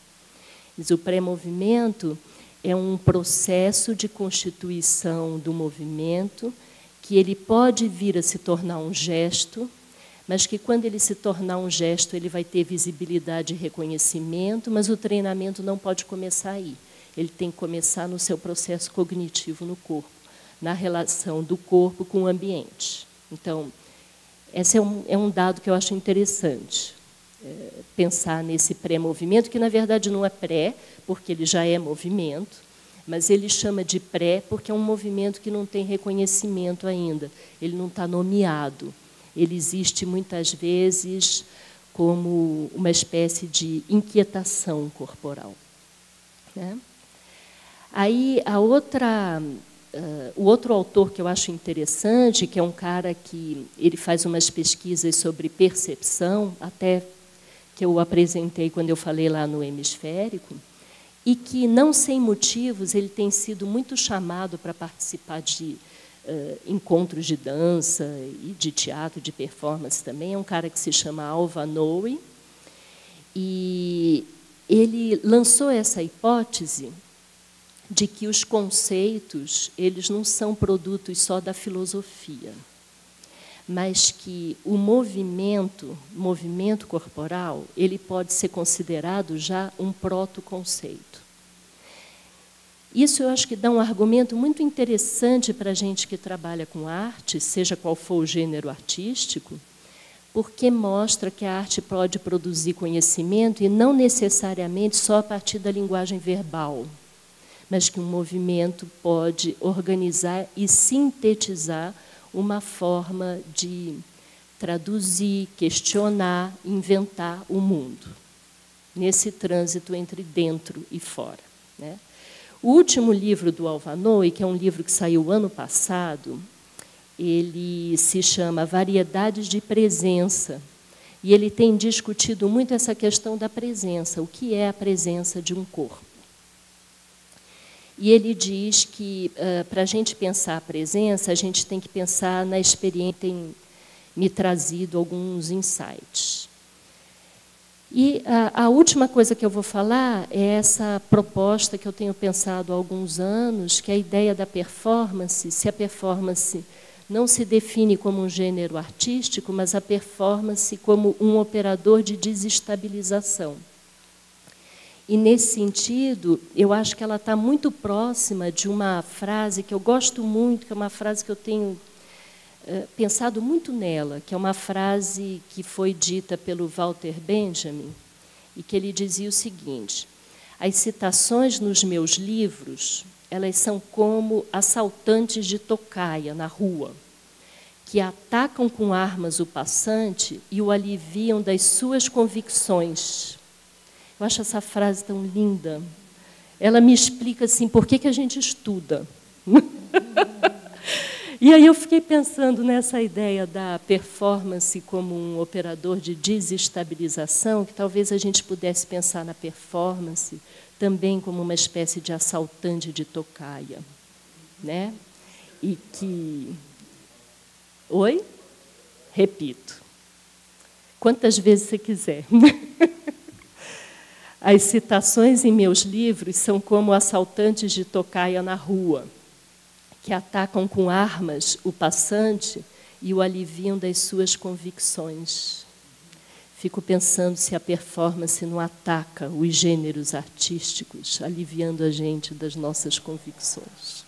Mas o pré-movimento é um processo de constituição do movimento que ele pode vir a se tornar um gesto, mas que, quando ele se tornar um gesto, ele vai ter visibilidade e reconhecimento, mas o treinamento não pode começar aí. Ele tem que começar no seu processo cognitivo no corpo, na relação do corpo com o ambiente. Então, esse é um dado que eu acho interessante, pensar nesse pré-movimento, que, na verdade, não é pré, porque ele já é movimento, mas ele chama de pré porque é um movimento que não tem reconhecimento ainda, ele não está nomeado, ele existe, muitas vezes, como uma espécie de inquietação corporal, né? Aí, o outro autor que eu acho interessante, que é um cara que ele faz umas pesquisas sobre percepção, até que eu apresentei quando eu falei lá no Hemisférico, e que, não sem motivos, ele tem sido muito chamado para participar de encontros de dança e de teatro, de performance também. É um cara que se chama Alva Noe, e ele lançou essa hipótese de que os conceitos eles não são produtos só da filosofia, mas que o movimento corporal, ele pode ser considerado já um protoconceito. Isso eu acho que dá um argumento muito interessante para a gente que trabalha com arte, seja qual for o gênero artístico, porque mostra que a arte pode produzir conhecimento e não necessariamente só a partir da linguagem verbal, mas que um movimento pode organizar e sintetizar uma forma de traduzir, questionar, inventar o mundo, nesse trânsito entre dentro e fora, né? O último livro do Alva Noe, que é um livro que saiu ano passado, ele se chama Variedades de Presença, e ele tem discutido muito essa questão da presença, o que é a presença de um corpo. E ele diz que, para a gente pensar a presença, a gente tem que pensar na experiência que tem me trazido alguns insights. E a última coisa que eu vou falar é essa proposta que eu tenho pensado há alguns anos, que é a ideia da performance, se a performance não se define como um gênero artístico, mas a performance como um operador de desestabilização. E, nesse sentido, eu acho que ela está muito próxima de uma frase que eu gosto muito, que é uma frase que eu tenho pensado muito nela, que é uma frase que foi dita pelo Walter Benjamin, e que ele dizia o seguinte: as citações nos meus livros, elas são como assaltantes de tocaia na rua, que atacam com armas o passante e o aliviam das suas convicções. Eu acho essa frase tão linda. Ela me explica assim, por que a gente estuda. E aí eu fiquei pensando nessa ideia da performance como um operador de desestabilização, que talvez a gente pudesse pensar na performance também como uma espécie de assaltante de tocaia, né? E que... Oi? Repito. quantas vezes você quiser. As citações em meus livros são como assaltantes de tocaia na rua, que atacam com armas o passante e o aliviam das suas convicções. Fico pensando se a performance não ataca os gêneros artísticos, aliviando a gente das nossas convicções.